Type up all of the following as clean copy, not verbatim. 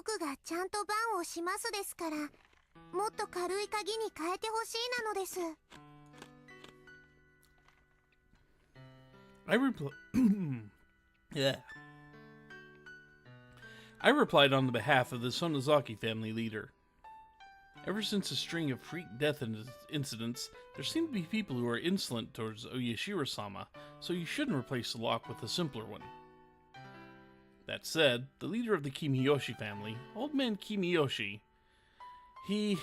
僕がちゃんと番をしますですから、もっと軽い鍵に変えてほしいなのです。Yeah. I replied on the behalf of the Sonozaki family leader. Ever since a string of freak death incidents, there seem to be people who are insolent towards Oyashiro-sama, so you shouldn't replace the lock with a simpler one. That said, the leader of the Kimiyoshi family, Old Man Kimiyoshi, he...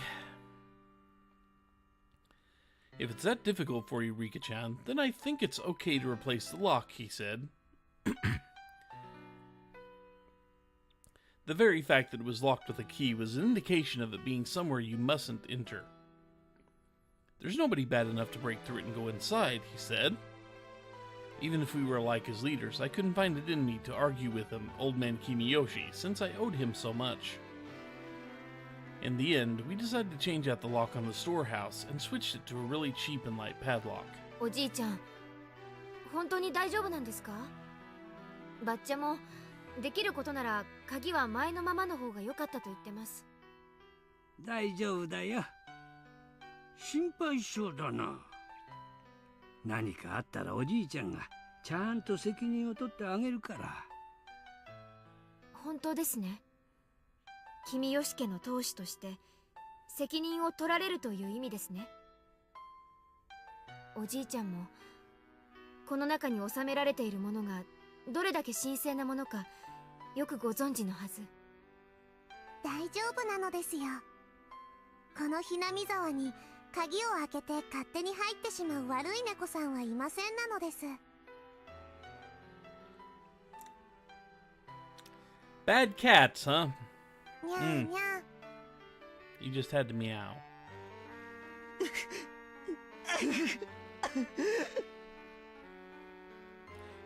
If it's that difficult for you, Rika-chan, then I think it's okay to replace the lock, he said. The very fact that it was locked with a key was an indication of it being somewhere you mustn't enter. There's nobody bad enough to break through it and go inside, he said. Even if we were alike as leaders, I couldn't find it in me to argue with him, Old Man Kimiyoshi, since I owed him so much. In the end, we decided to change out the lock on the storehouse and switched it to a really cheap and light padlock. おじいちゃん、本当に大丈夫なんですか？バッチャもできることなら鍵は前のままの方が良かったと言ってます。大丈夫だよ。心配性だな。何かあったらおじいちゃんがちゃんと責任を取ってあげるから。本当ですね。君吉家の当主として責任を取られるという意味ですね。おじいちゃんもこの中に収められているものがどれだけ神聖なものかよくご存知のはず。大丈夫なのですよ。このひなみ沢に鍵を開けて勝手に入ってしまう悪い猫さんはいませんなのです。Bad cats, huh? にゃーにゃー。You just had to meow.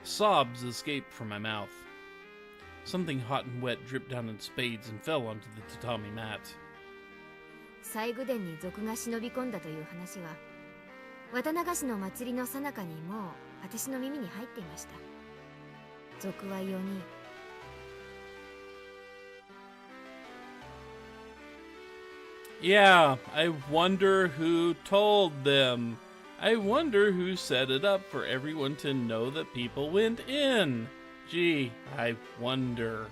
Sobs escaped from my mouth. Something hot and wet dripped down in spades and fell onto the tatami mat. 西宮殿に賊が忍び込んだという話は、渡長市の祭りの最中にもう私の耳に入っていました。賊は4人。Yeah, I wonder who told them. I wonder who set it up for everyone to know that people went in. Gee, I wonder.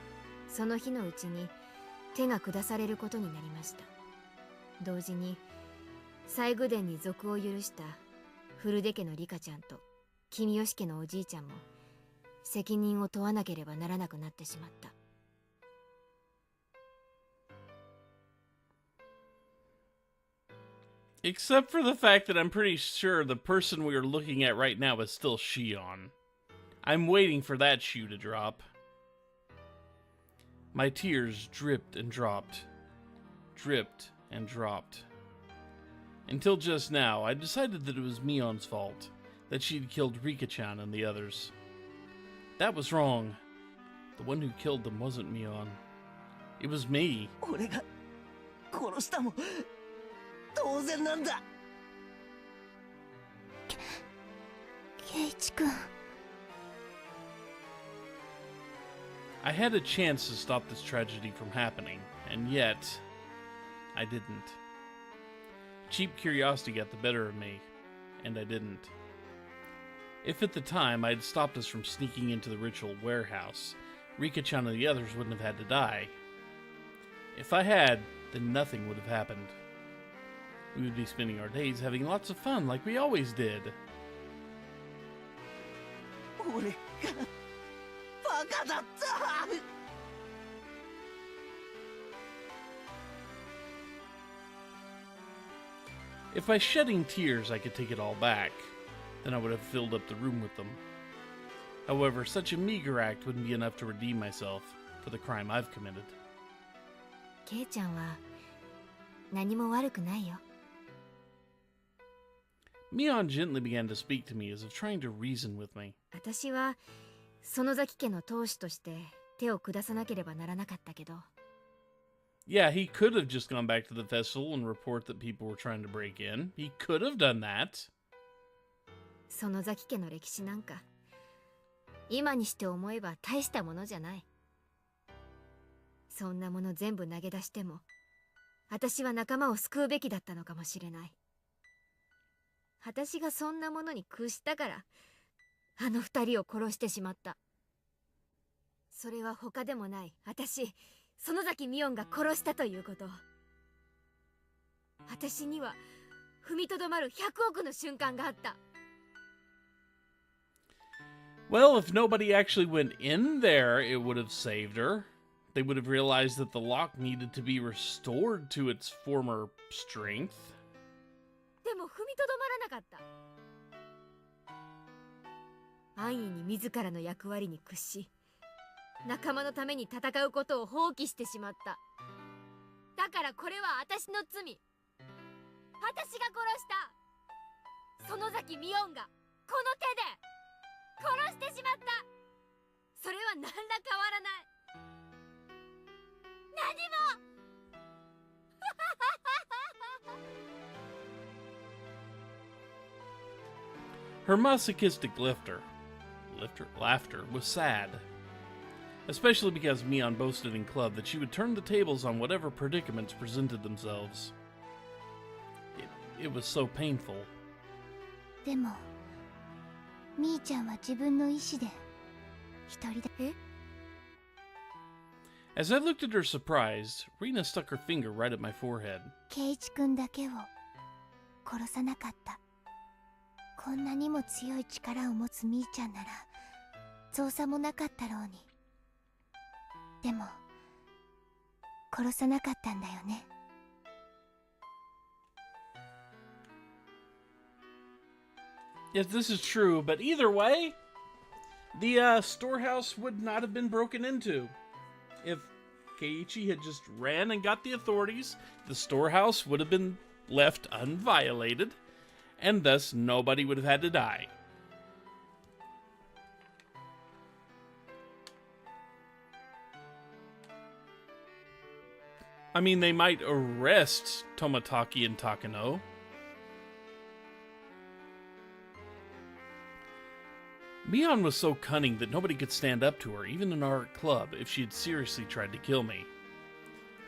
その日のうちに手が下されることになりました。同時に西宮殿に賊を許した古出家のリカちゃんと君吉家のおじいちゃんも責任を問わなければならなくなってしまった。Except for the fact that I'm pretty sure the person we are looking at right now is still Shion. I'm waiting for that shoe to drop. My tears dripped and dropped. Dripped and dropped. Until just now, I decided that it was Mion's fault, that she'd killed Rika-chan and the others. That was wrong. The one who killed them wasn't Mion. It was me. 俺が殺したも当然なんだ。ケイチ君。I had a chance to stop this tragedy from happening, and yet, I didn't. Cheap curiosity got the better of me, and I didn't. If at the time I had stopped us from sneaking into the ritual warehouse, Rika-chan and the others wouldn't have had to die. If I had, then nothing would have happened. We would be spending our days having lots of fun like we always did. 俺がバカだった。If by shedding tears I could take it all back, then I would have filled up the room with them. However, such a meager act wouldn't be enough to redeem myself for the crime I've committed. ケイちゃんは何も悪くないよ。Mion gently began to speak to me as if trying to reason with me. 私は園崎家の当主として手を下さなければならなかったけど。Yeah, he could have just gone back to the festival and report that people were trying to break in. He could have done that. 園崎家の歴史なんか今にして思えば大したものじゃない。そんなもの全部投げ出しても私は仲間を救うべきだったのかもしれない。私がそんなものに屈したからあの二人を殺してしまった。それは他でもない私園崎美音が殺したということ。私には踏みとどまる100億の瞬間があった。 Well, if nobody actually went in there, it would have saved her. They would have realized that the lock needed to be restored to its former strength. でも踏みとどまらなかった。安易に自らの役割に屈し仲間のために戦うことを放棄してしまった。だからこれは私の罪。私が殺した園崎美音がこの手で殺してしまった。それは何ら変わらない。何もHer masochistic laughter was sad. Especially because Mion boasted in club that she would turn the tables on whatever predicaments presented themselves. It was so painful. でもみーちゃんは自分の意志で一人で。 As I looked at her surprised, Rena stuck her finger right at my forehead. ケイイチくんだけを殺さなかった。こんなにも強い力を持つみーちゃんなら造作もなかったろうに。でも殺さなかったんだよね。Yes, this is true, but either way, the storehouse would not have been broken into. If Keiichi had just ran and got the authorities, the storehouse would have been left unviolated, and thus nobody would have had to die. I mean, they might arrest Tomataki and Takano. Mion was so cunning that nobody could stand up to her, even in our club, if she had seriously tried to kill me.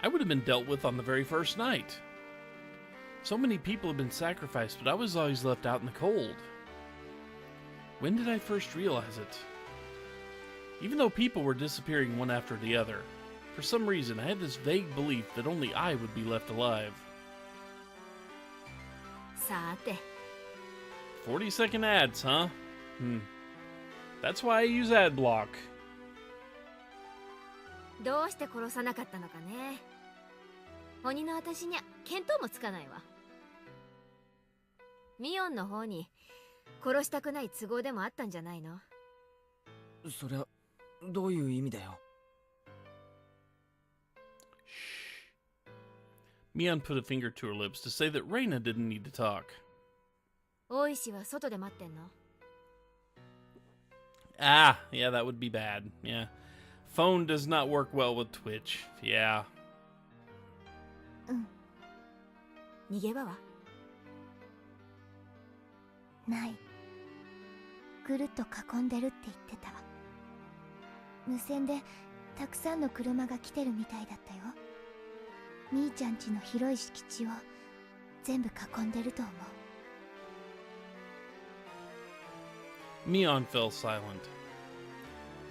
I would have been dealt with on the very first night. So many people have been sacrificed, but I was always left out in the cold. When did I first realize it? Even though people were disappearing one after the other, for some reason I had this vague belief that only I would be left alive. さて 40-second ads, huh? That's why I use ad block. どうして殺さなかったのかね。鬼の私には見当もつかないわ。ミオンの方に殺したくない都合でもあったんじゃないの？そりゃどういう意味だよ。Mion put a finger to her lips to say that Reina didn't need to talk. 大石は外で待ってんの？ Ah, yeah, that would be bad. Yeah. Phone does not work well with Twitch. Yeah. 逃げ場は？ない。ぐるっと囲んでるって言ってたわ。無線でたくさんの車が来てるみたいだったよ。みーちゃん家の広い敷地を全部囲んでると思う。Mion fell silent.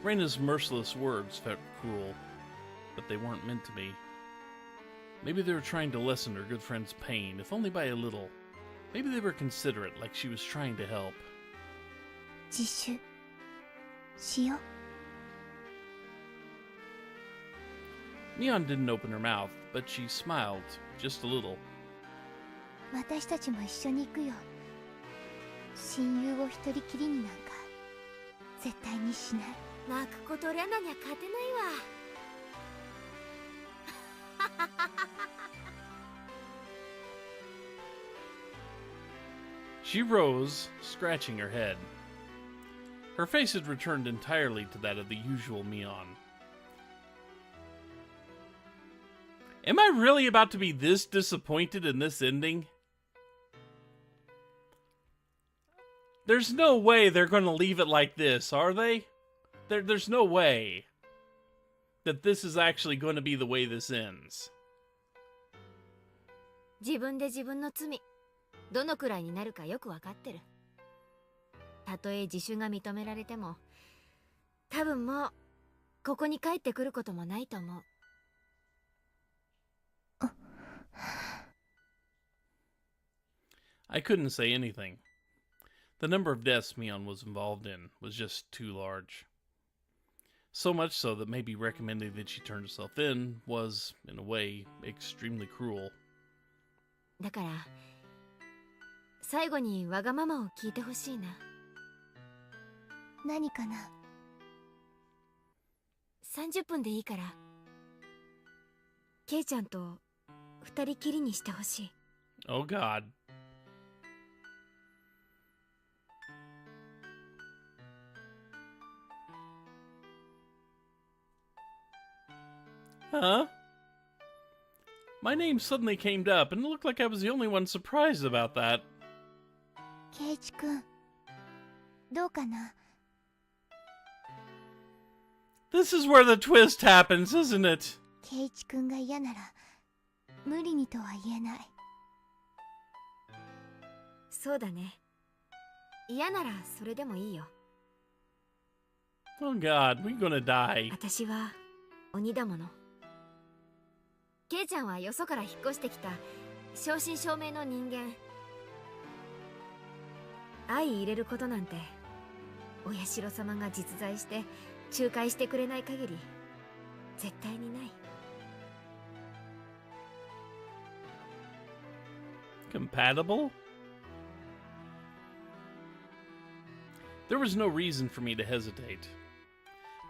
Reina's merciless words felt cruel, but they weren't meant to be. Maybe they were trying to lessen her good friend's pain, if only by a little. Maybe they were considerate, like she was trying to help. 自首しよう。 Mion didn't open her mouth, but she smiled, just a little. 私たちも一緒に行くよ。親友を一人きりになんか絶対にしない。泣くことレナには勝てないわ。She rose, scratching her head. Her face had returned entirely to that of the usual Mion. Am I really about to be this disappointed in this ending? There's no way they're going to leave it like this, are they? There's no way. that this is actually going to be the way this ends. 自分で自分の罪、どのくらいになるかよくわかってる。たとえ自首が認められても、多分もうここに帰ってくることもないと思う。I couldn't say anything. The number of deaths Mion was involved in was just too large. So much so that maybe recommending that she turn herself in was, in a way, extremely cruel. だから最後にわがままを聞いてほしいな。何かな。30分でいいからケイちゃんと二人きりにしてほしい。 Oh God. Huh? My name suddenly came up, and it looked like I was the only one surprised about that. ケイチ君、どうかな。 This is where the twist happens, isn't it? ケイチ君が嫌なら無理にとは言えない。そうだね。嫌ならそれでもいいよ。 Oh God, we're gonna die. 私は鬼だもの。ケイちゃんはよそから引っ越してきた正真正銘の人間。相入れることなんてお社様が実在して仲介してくれない限り絶対にない。 Compatible? There was no reason for me to hesitate.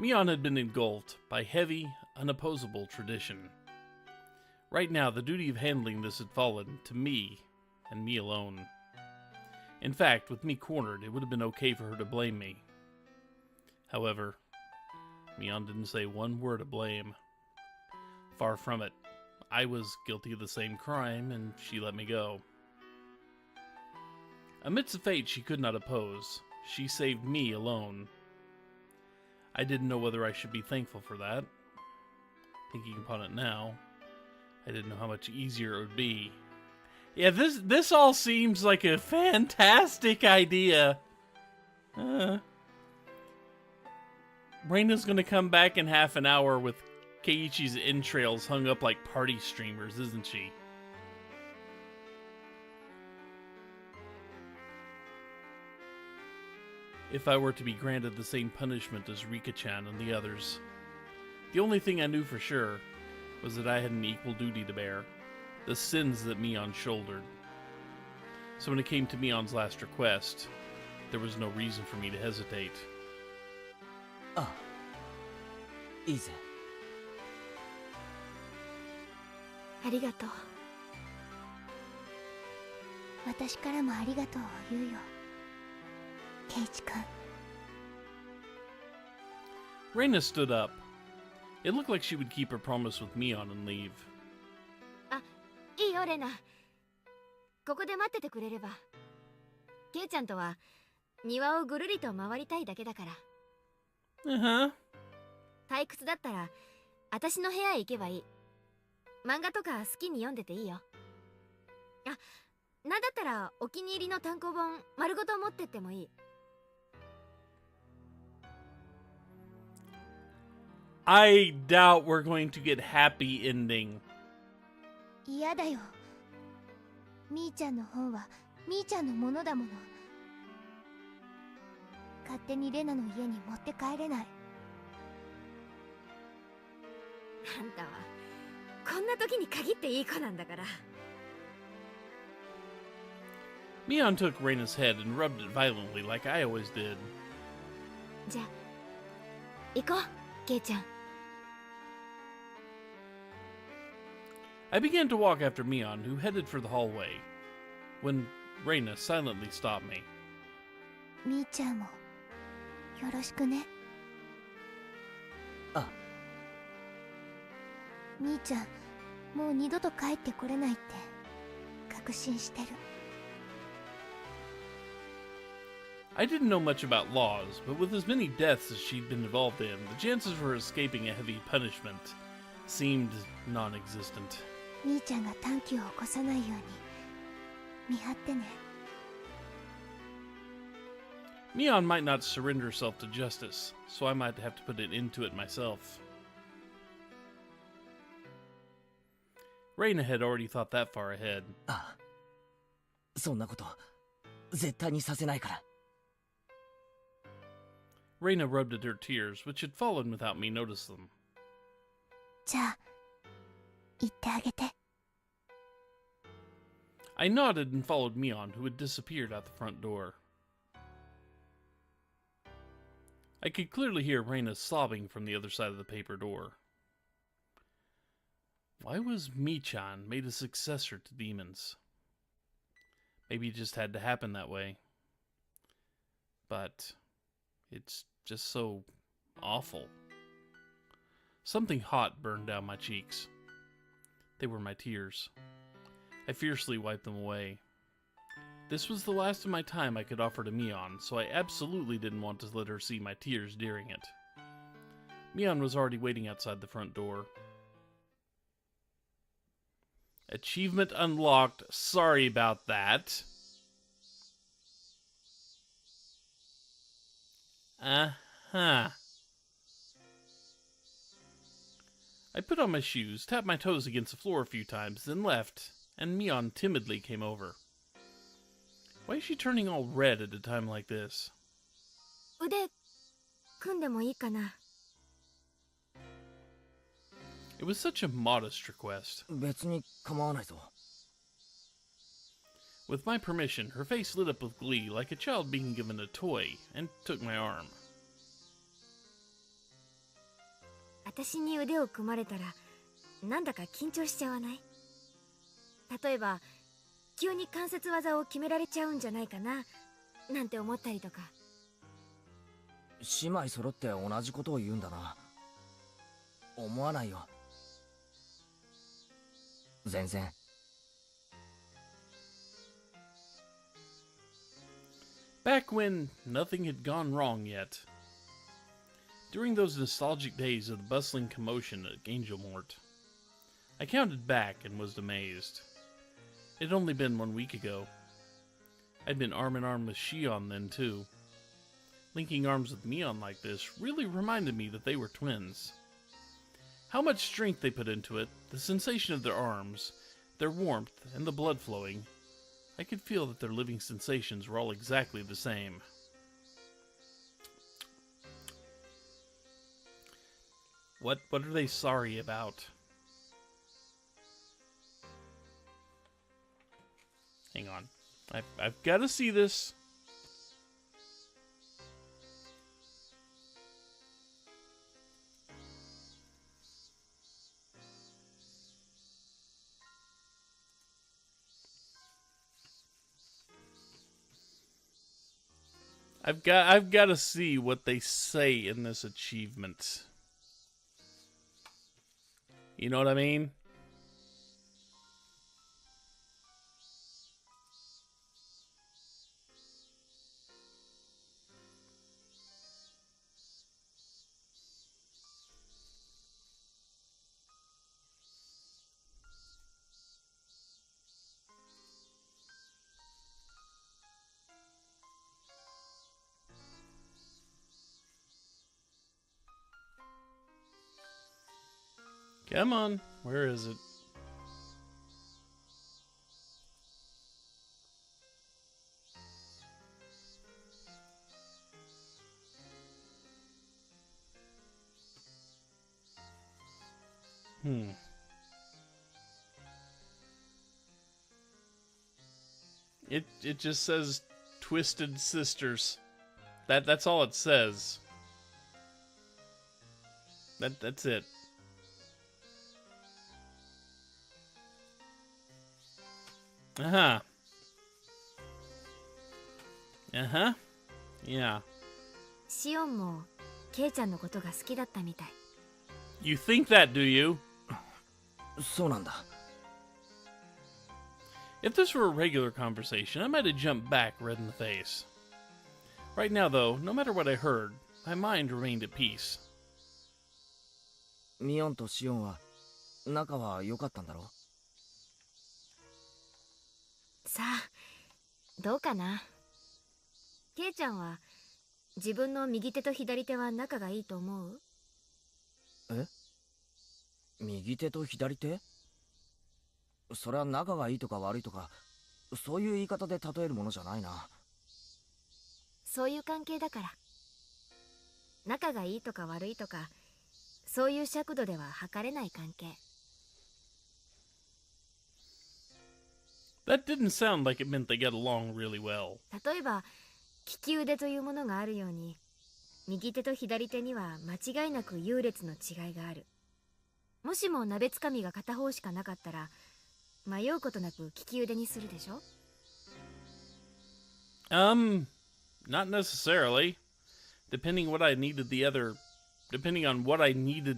Mion had been engulfed by heavy, unopposable tradition. Right now, the duty of handling this had fallen to me, and me alone. In fact, with me cornered, it would have been okay for her to blame me. However, Mion didn't say one word of blame. Far from it. I was guilty of the same crime, and she let me go. Amidst a fate she could not oppose, she saved me alone. I didn't know whether I should be thankful for that. Thinking upon it now, I didn't know how much easier it would be. Yeah, this all seems like a fantastic idea. Reina's gonna come back in half an hour with Keiichi's entrails hung up like party streamers, isn't she? If I were to be granted the same punishment as Rika-chan and the others. The only thing I knew for sure was that I had an equal duty to bear, the sins that Mion shouldered. So when it came to Mion's last request, there was no reason for me to hesitate. あ、いいぜ。ありがとう。私からもありがとうを言うよ、ケイチ君。 Reina stood up. It looked like she would keep her promise with Mion and leave. いいよレナ。ここで待っててくれれば。ケイちゃんとは庭をぐるりと回りたいだけだから。Uh-huh. 退屈だったら私の部屋へ行けばいい。漫画とか好きに読んでていいよ。あ、なんだったらお気に入りの単行本丸ごと持ってってもいい。I doubt we're going to get happy ending. 嫌だよ。みーちゃんの本はみーちゃんのものだもの。勝手にレナの家に持って帰れない。あんたはこんな時に限っていい子なんだから。 Mion took Reina's head and rubbed it violently like I always did. じゃあ行こう、ケイちゃん。 I began to walk after Mion, who headed for the hallway, when Reina silently stopped me. みーちゃんもよろしくね。あ、みーちゃん、もう二度と帰ってこれないって確信してる。I didn't know much about laws, but with as many deaths as she'd been involved in, the chances for escaping a heavy punishment seemed non-existent. みーちゃんが短期を起こさないように見張ってね。 Mion might not surrender herself to justice, so I might have to put an end to it myself. Reina had already thought that far ahead. ああ、そんなこと絶対にさせないから。 Reina rubbed at her tears, which had fallen without me notice them. じゃあ言ってあげて。 I nodded and followed Mion, who had disappeared out the front door. I could clearly hear Reina sobbing from the other side of the paper door. Why was Michan made a successor to demons? Maybe it just had to happen that way. But it's just so awful. Something hot burned down my cheeks. They were my tears. I fiercely wiped them away. This was the last of my time I could offer to Mion, so I absolutely didn't want to let her see my tears during it. Mion was already waiting outside the front door. Achievement unlocked. Sorry about that. Uh-huh. I put on my shoes, tapped my toes against the floor a few times, then left, and Mion timidly came over. Why is she turning all red at a time like this? 腕組んでもいいかな。 It was such a modest request. 別に構わないぞ。 With my permission, her face lit up with glee like a child being given a toy, and took my arm. 私に腕を組まれたらなんだか緊張しちゃわない？例えば急に関節技を決められちゃうんじゃないかななんて思ったりとか。姉妹揃って同じことを言うんだな。思わないよ。全然。 Back when nothing had gone wrong yet. During those nostalgic days of the bustling commotion at Angelmort, I counted back and was amazed. It had only been 1 week ago. I'd been arm in arm with Shion then too. Linking arms with Mion like this really reminded me that they were twins. How much strength they put into it, the sensation of their arms, their warmth, and the blood flowing. I could feel that their living sensations were all exactly the same. What are they sorry about? Hang on. I've got to see this. I've got to see what they say in this achievement. You know what I mean? Come on, where is it? It just says Twisted Sisters. That's all it says. That's it. Uh-huh. Uh-huh. Yeah. シオンもケイちゃんのことが好きだったみたい。 You think that, do you? そうなんだ。 If this were a regular conversation, I might have jumped back red in the face. Right now, though, no matter what I heard, my mind remained at peace. ミオンとシオンは仲は良かったんだろさあどうかな。ケイちゃんは自分の右手と左手は仲がいいと思う？え？右手と左手？それは仲がいいとか悪いとかそういう言い方で例えるものじゃないな。そういう関係だから。仲がいいとか悪いとかそういう尺度では測れない関係。That didn't sound like it meant they get along really well. 例えば利き腕というものがあるように、右手と左手には間違いなく優劣の違いがある。もしも鍋つかみが片方しかなかったら迷うことなく利き腕にするでしょ？ Not necessarily. Depending on what I needed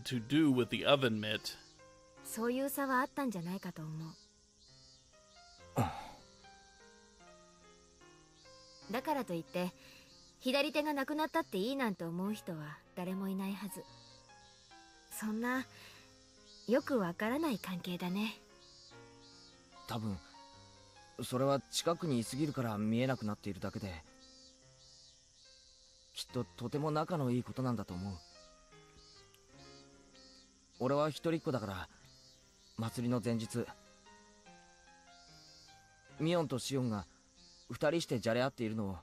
to do with the oven mitt. そういう差はあったんじゃないかと思う。だからといって左手がなくなったっていいなんて思う人は誰もいないはず。そんなよくわからない関係だね。多分それは近くにいすぎるから見えなくなっているだけで、きっととても仲のいいことなんだと思う。俺は一人っ子だから祭りの前日、ミオンとシオンが二人してじゃれ合っているのを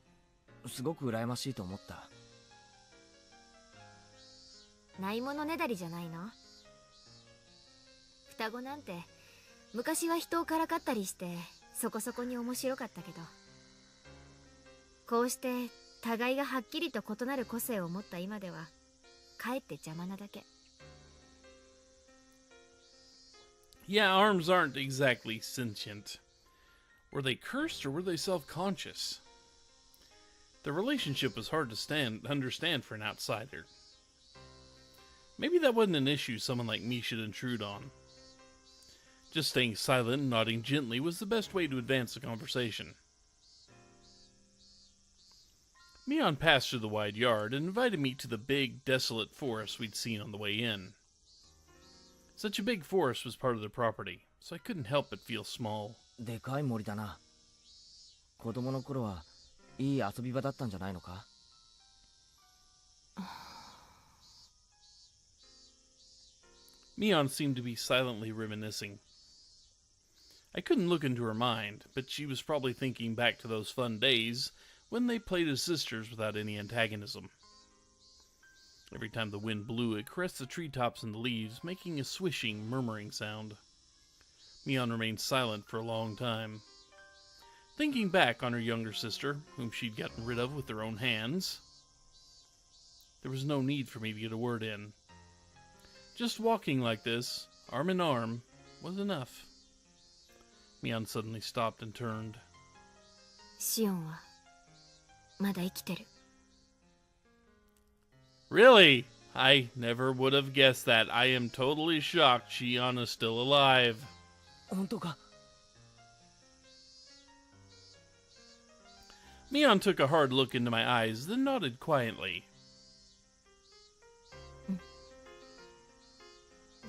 すごく羨ましいと思った。ないものねだりじゃないの？双子なんて昔は人をからかったりしてそこそこに面白かったけど、こうして互いがはっきりと異なる個性を持った今ではかえって邪魔なだけ。 Yeah, arms aren't exactly sentient. Were they cursed or were they self-conscious? The relationship was hard to understand for an outsider. Maybe that wasn't an issue someone like me should intrude on. Just staying silent and nodding gently was the best way to advance the conversation. Mion passed through the wide yard and invited me to the big, desolate forest we'd seen on the way in. Such a big forest was part of their property, so I couldn't help but feel small. でかい森だな。子供の頃はいい遊び場だったんじゃないのかMion seemed to be silently reminiscing. I couldn't look into her mind, but she was probably thinking back to those fun days when they played as sisters without any antagonism. Every time the wind blew, it caressed the treetops and the leaves, making a swishing, murmuring sound. Mion remained silent for a long time, thinking back on her younger sister, whom she'd gotten rid of with her own hands. There was no need for me to get a word in. Just walking like this, arm in arm, was enough. Mion suddenly stopped and turned. シオンはまだ生きてる。 Really? I never would have guessed that. I am totally shocked Shion is still alive. 本当か？ Mion took a hard look into my eyes, then nodded quietly.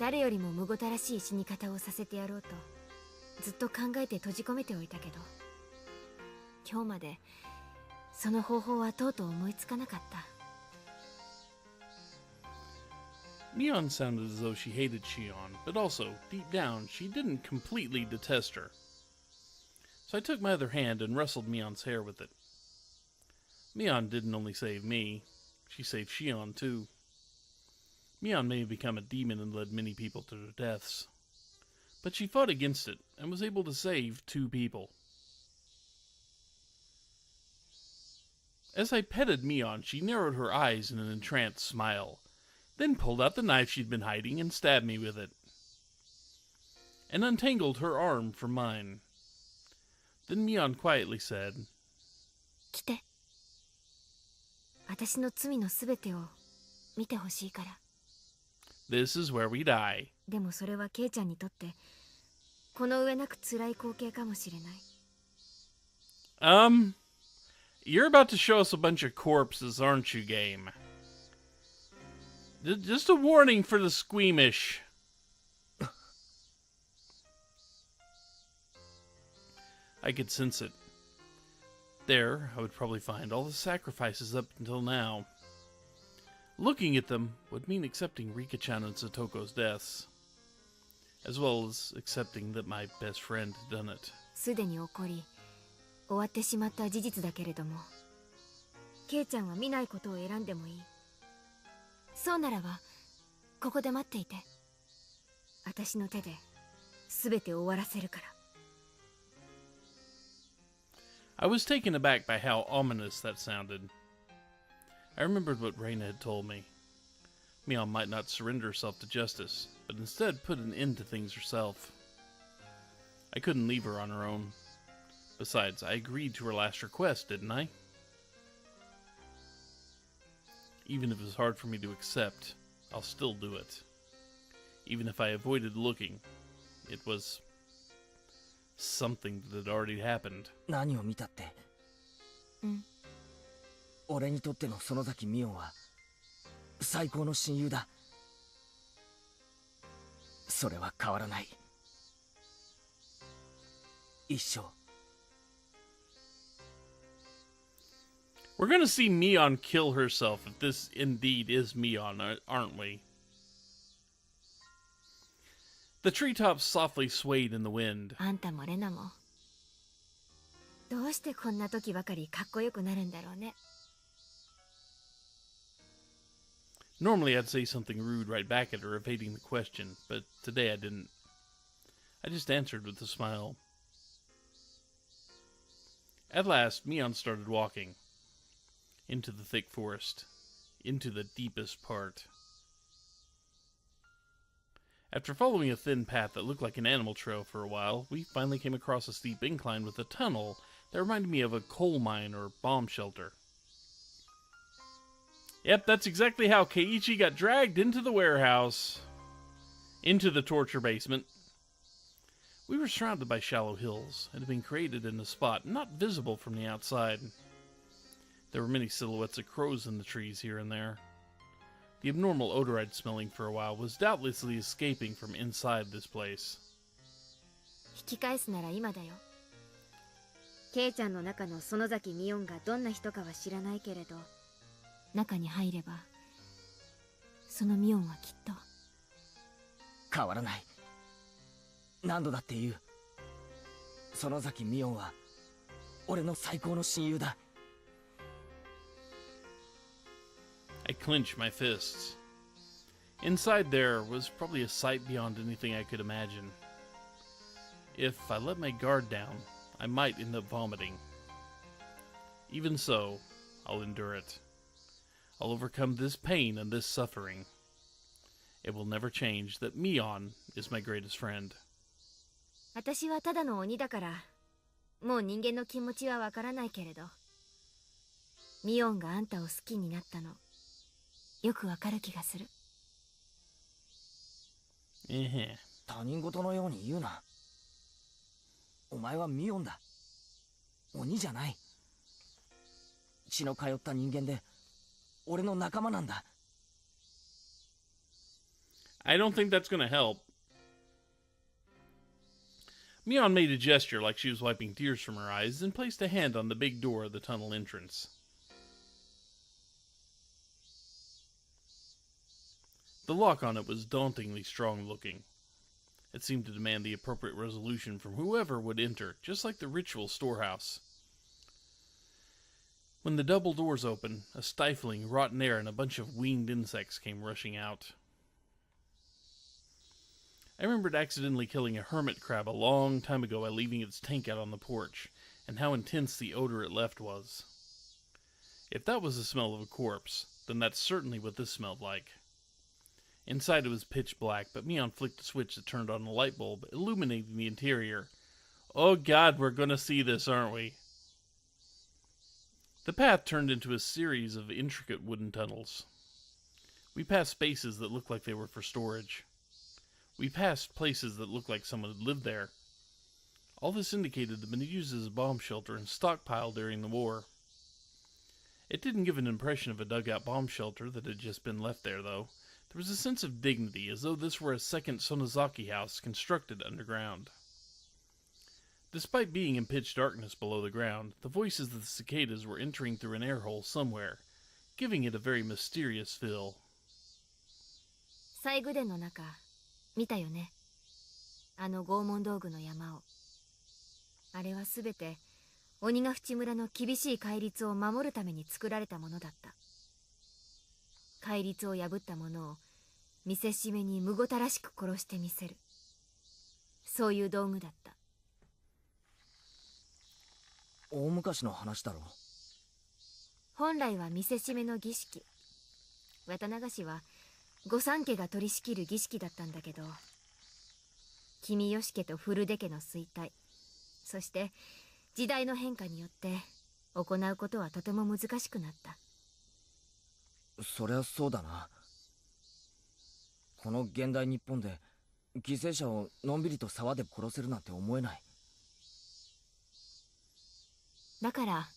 誰よりもむごたらしい死に方をさせてやろうとずっと考えて閉じ込めておいたけど、今日までその方法はとうとう思いつかなかった。 Mion sounded as though she hated Shion, but also, deep down, she didn't completely detest her. So I took my other hand and rustled Mion's hair with it. Mion didn't only save me, she saved Shion too. Mion may have become a demon and led many people to their deaths, but she fought against it and was able to save 2 people. As I petted Mion, she narrowed her eyes in an entranced smile, then pulled out the knife she'd been hiding and stabbed me with it, and untangled her arm from mine. Then Mion quietly said, 来て。私の罪のすべてを見てほしいから。 This is where we die. でもそれはケイちゃんにとってこの上なく辛い光景かもしれない。You're about to show us a bunch of corpses, aren't you, game? Just a warning for the squeamish. I could sense it. There, I would probably find all the sacrifices up until now. Looking at them would mean accepting Rika-chan and Satoko's deaths, as well as accepting that my best friend had done it. すでに起こり終わってしまった事実だけれども、ケイちゃんは見ないことを選んでもいい。そうならばここで待っていて。私の手で全て終わらせるから。I was taken aback by how ominous that sounded. I remembered what Reina had told me. Mion might not surrender herself to justice, but instead put an end to things herself. I couldn't leave her on her own. Besides, I agreed to her last request, didn't I? Even if it's hard for me to accept, I'll still do it. Even if I avoided looking, it was something that had already happened. 何を見たって。うん。俺にとっての園崎美音は最高の親友だ。それは変わらない。一生。We're gonna see Mion kill herself if this indeed is Mion, aren't we? The treetops softly swayed in the wind. あんたもレナもどうしてこんな時ばかりかっこよくなるんだろうね。Normally I'd say something rude right back at her, evading the question, but today I didn't. I just answered with a smile. At last, Mion started walking. Into the thick forest. Into the deepest part. After following a thin path that looked like an animal trail for a while, we finally came across a steep incline with a tunnel that reminded me of a coal mine or bomb shelter. Yep, that's exactly how Keiichi got dragged into the warehouse. Into the torture basement. We were surrounded by shallow hills and had been created in a spot not visible from the outside. There were many silhouettes of crows in the trees here and there. The abnormal odor I'd smelling for a while was doubtlessly escaping from inside this place. 引き返すなら今だよ。ケイちゃんの中の園崎美音がどんな人かは知らないけれど、中に入ればその美音はきっと変わらない。何度だって言う。園崎美音は俺の最高の親友だ。I clenched my fists. Inside there was probably a sight beyond anything I could imagine. If I let my guard down, I might end up vomiting. Even so, I'll endure it. I'll overcome this pain and this suffering. It will never change that Mion is my greatest friend. 私はただの鬼だから、もう人間の気持ちはわからないけれど、ミオンがあんたを好きになったの、よくわかる気がする。他人事のように言うな。お前はミオンだ。鬼じゃない。血の通った人間で、俺の仲間なんだ。I don't think that's gonna help. Mion made a gesture like she was wiping tears from her eyes and placed a hand on the big door of the tunnel entrance. The lock on it was dauntingly strong looking. It seemed to demand the appropriate resolution from whoever would enter, just like the ritual storehouse. When the double doors opened, a stifling, rotten air and a bunch of winged insects came rushing out. I remembered accidentally killing a hermit crab a long time ago by leaving its tank out on the porch, and how intense the odor it left was. If that was the smell of a corpse, then that's certainly what this smelled like. Inside it was pitch black, but Mion flicked a switch that turned on a light bulb, illuminating the interior. Oh god, we're gonna see this, aren't we? The path turned into a series of intricate wooden tunnels. We passed spaces that looked like they were for storage. We passed places that looked like someone had lived there. All this indicated they'd been used as a bomb shelter and stockpiled during the war. It didn't give an impression of a dugout bomb shelter that had just been left there, though. There was a sense of dignity, as though this were a second Sonozaki house constructed underground. Despite being in pitch darkness below the ground, the voices of the cicadas were entering through an air hole somewhere, giving it a very mysterious feel. 西宮殿の中見たよね。あの拷問道具の山を。あれはすべて鬼ヶ淵村の厳しい戒律を守るために作られたものだった。戒律を破った者を見せしめにむごたらしく殺してみせる。そういう道具だった。大昔の話だろ。本来は見せしめの儀式。渡流しは御三家が取り仕切る儀式だったんだけど、君吉家と古出家の衰退、そして時代の変化によって行うことはとても難しくなった。そりゃそうだな。この現代日本で犠牲者をのんびりと沢で殺せるなんて思えない。だから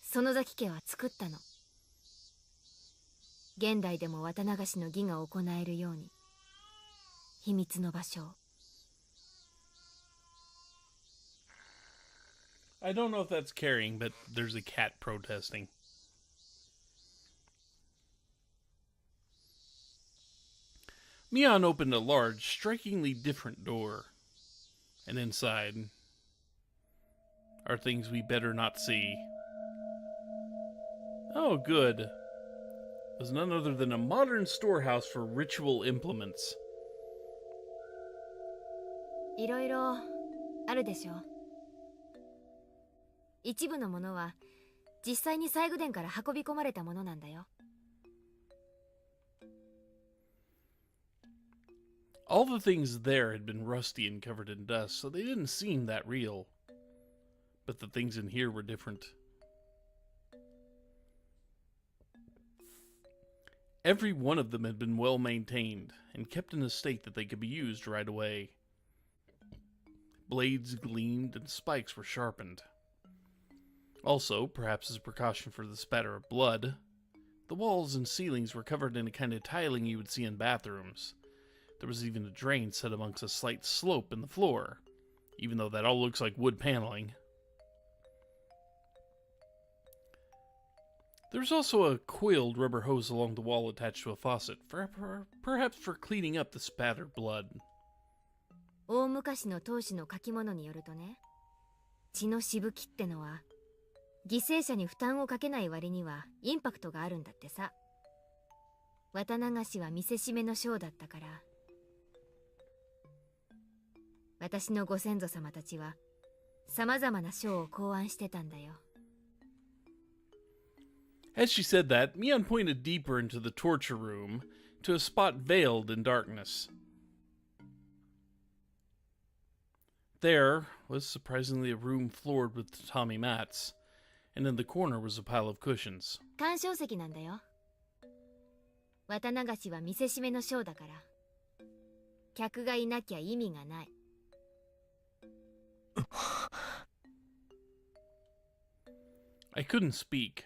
園崎家は作ったの。現代でも綿流しの儀が行えるように、秘密の場所を。I don't know if that's carrying, but there's a cat protesting. Mion opened a large, strikingly different door. And inside are things we better not see. Oh, good. It was none other than a modern storehouse for ritual implements. いろいろあるでしょ。一部のものは実際に西宮殿から運び込まれたものなんだよ。All the things there had been rusty and covered in dust, so they didn't seem that real. But the things in here were different. Every one of them had been well maintained, and kept in a state that they could be used right away. Blades gleamed, and spikes were sharpened. Also, perhaps as a precaution for the spatter of blood, the walls and ceilings were covered in a kind of tiling you would see in bathrooms. There was even a drain set amongst a slight slope in the floor, even though that all looks like wood paneling. There was also a coiled rubber hose along the wall attached to a faucet, perhaps for cleaning up the spattered blood. 大昔の当主の書き物によるとね、血のしぶきってのは犠牲者に負担をかけない割にはインパクトがあるんだってさ。綿流しは見せしめの章だったから、私のご先祖様たちは様々な章を考案してたんだよ。As she said that, Mion pointed deeper into the torture room, to a spot veiled in darkness. There was surprisingly a room floored with tatami mats, and in the corner was a pile of cushions. 鑑賞席なんだよ。綿流しは見せしめの章だから、客がいなきゃ意味がない。I couldn't speak,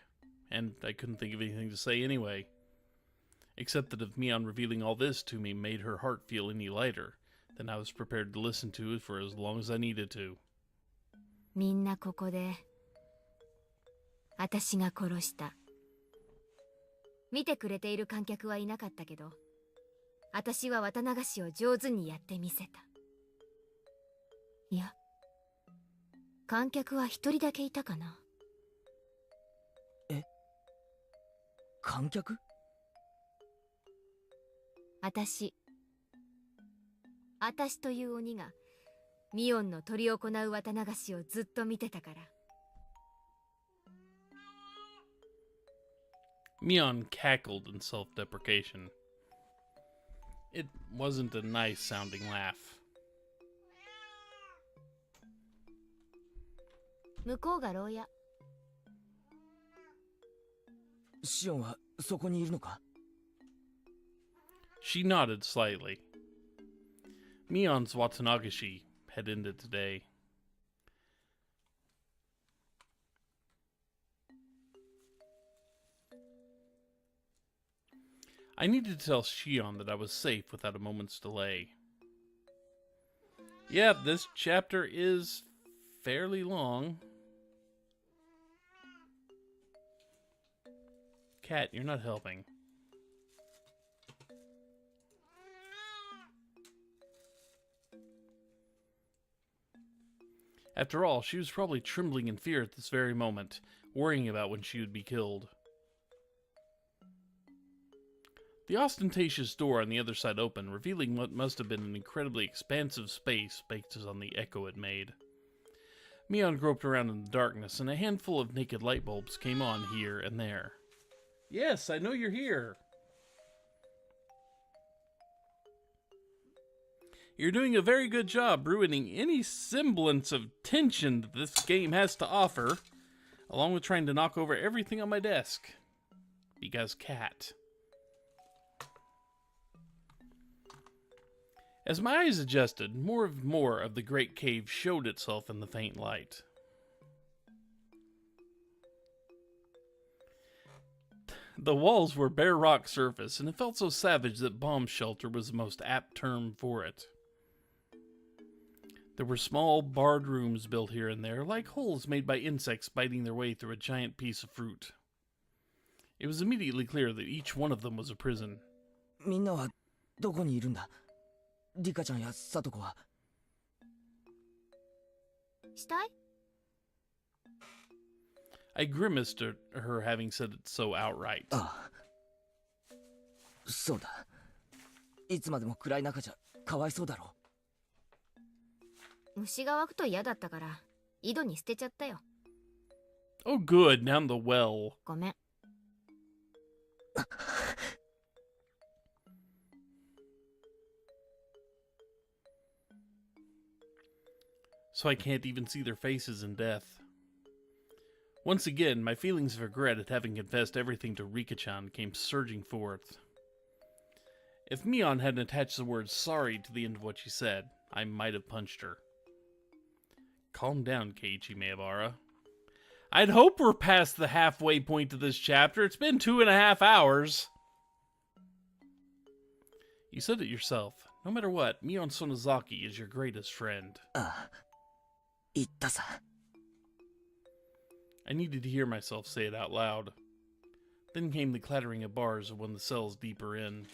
and I couldn't think of anything to say anyway, except that if Mion revealing all this to me made her heart feel any lighter, then I was prepared to listen to it for as long as I needed to. みんなここで私が殺した。見てくれている観客はいなかったけど、私は綿流しを上手にやってみせた。いや、観客は一人だけいたかな。え、観客？私という鬼がミオンの執り行う綿流しをずっと見てたから。Mion cackled in self-deprecation. It wasn't a nice-sounding laugh. 向こうが牢屋。シオンはそこにいるのか？ She nodded slightly. Mion's Watanagashi had ended today. I needed to tell Shion that I was safe without a moment's delay. Yep, this chapter is fairly long. Cat, you're not helping. After all, she was probably trembling in fear at this very moment, worrying about when she would be killed. The ostentatious door on the other side opened, revealing what must have been an incredibly expansive space based on the echo it made. Mion groped around in the darkness, and a handful of naked light bulbs came on here and there. Yes, I know you're here. You're doing a very good job ruining any semblance of tension that this game has to offer, along with trying to knock over everything on my desk. Because cat. As my eyes adjusted, more of the great cave showed itself in the faint light. The walls were bare rock surface, and it felt so savage that bomb shelter was the most apt term for it. There were small, barred rooms built here and there, like holes made by insects biting their way through a giant piece of fruit. It was immediately clear that each one of them was a prison. みんなはどこにいるんだ？リカちゃんやサトコは。死体？ I grimaced at her having said it so outright. ああ。そうだ。いつまでも暗い中じゃかわいそうだろ。虫が湧くと嫌だったから井戸に捨てちゃったよ。 Oh good, down the well. ごめん。So I can't even see their faces in death. Once again, my feelings of regret at having confessed everything to Rika-chan came surging forth. If Mion hadn't attached the word sorry to the end of what she said, I might have punched her. Calm down, Keiichi Maebara. I'd hope we're past the halfway point of this chapter. It's been 2.5 hours. You said it yourself. No matter what, Mion Sonozaki is your greatest friend. ああ。言ったさ。I needed to hear myself say it out loud. Then came the clattering of bars of one of the cells deeper in.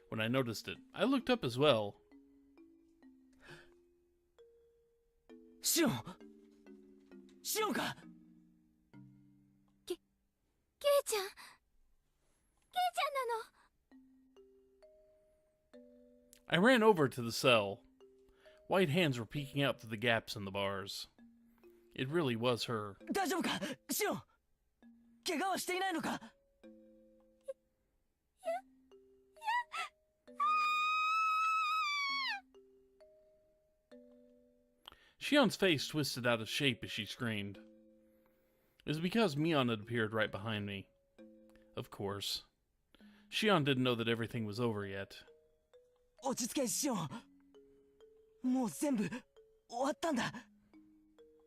When I noticed it, I looked up as well. シオン！シオンか！ケイちゃんなの。 I ran over to the cell. White hands were peeking out through the gaps in the bars. It really was her. 大丈夫か？シオン！怪我はしていないのか？ Shion's face twisted out of shape as she screamed. It was because Mion had appeared right behind me. Of course. Shion didn't know that everything was over yet. 落ち着け、シオン。もう全部終わったんだ。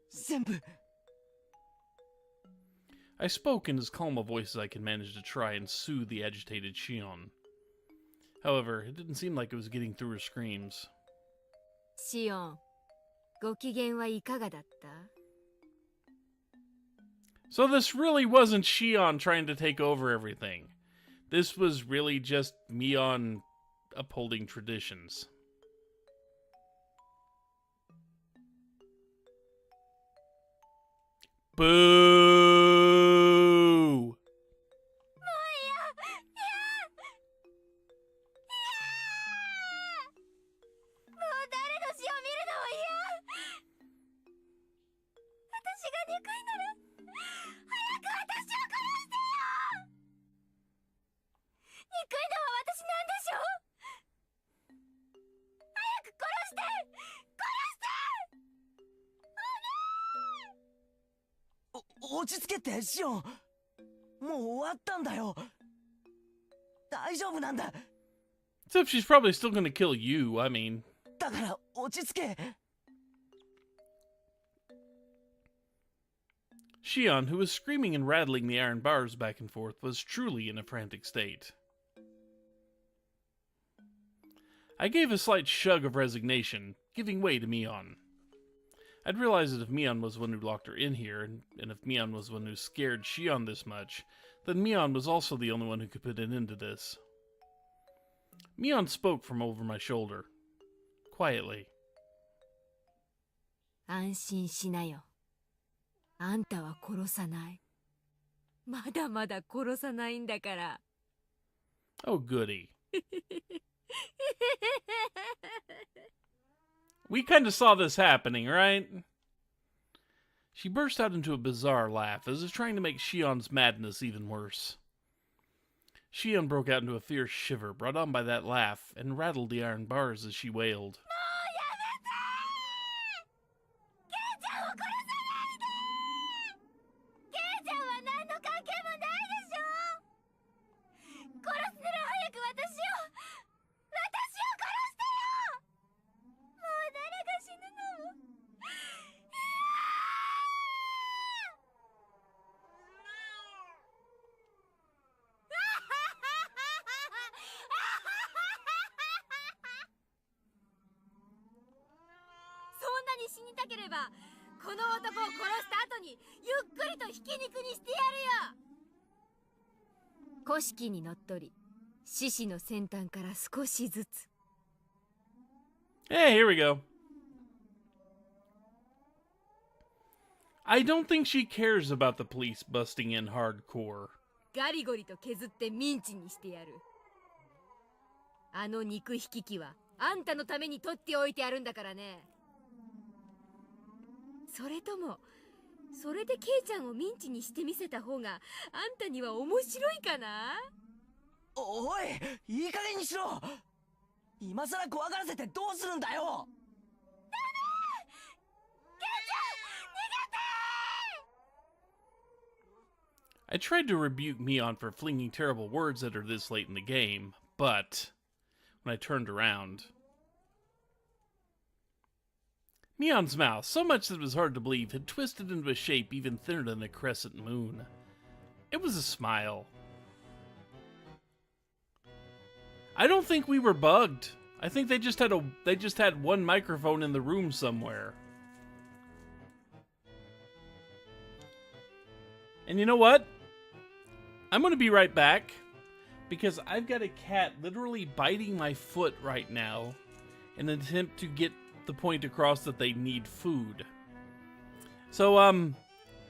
全部。I spoke in as calm a voice as I could manage to try and soothe the agitated Shion. However, it didn't seem like it was getting through her screams. シオン、ご機嫌はいかがだった？ So this really wasn't Shion trying to take over everything. This was really just Mion upholding traditions. Boo! .落ち着けってシオン。もう終わったんだよ。大丈夫なんだ。 Except she's probably still gonna kill you, I mean. だから落ち着け。 Shion, who was screaming and rattling the iron bars back and forth, was truly in a frantic state. I gave a slight shrug of resignation, giving way to Mion. I'd realized that if Mion was the one who locked her in here, and if Mion was the one who scared Shion this much, then Mion was also the only one who could put an end to this. Mion spoke from over my shoulder, quietly. 安心しなよ。あんたは殺さない。まだまだ殺さないんだから。Oh, goody. We kind of saw this happening, right? She burst out into a bizarre laugh, as if trying to make Shion's madness even worse. Shion broke out into a fierce shiver, brought on by that laugh, and rattled the iron bars as she wailed. Hey, here we go. I don't think she cares about the police busting in hardcore. ガリゴリと削ってミンチにしてやる。あの肉引き機はあんたのために取っておいてやるんだからね。それともそれでケイちゃんをミンチにしてみせた方があんたには面白いかな。おい、いい加減にしろ。今さら怖がらせてどうするんだよ。ダメ！ケイちゃん、逃げて！ I tried to rebuke Mion for flinging terrible words at her this late in the game, but when I turned around, Mion's mouth, so much that it was hard to believe, had twisted into a shape even thinner than a crescent moon. It was a smile. I don't think we were bugged. I think they just had one microphone in the room somewhere. And you know what? I'm going to be right back, because I've got a cat literally biting my foot right now in an attempt to get the point across that they need food. So,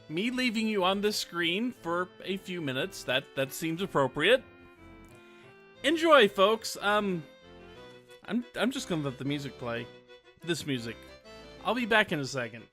me leaving you on this screen for a few minutes, that seems appropriate. Enjoy, folks. I'm just gonna let the music play. This music. I'll be back in a second.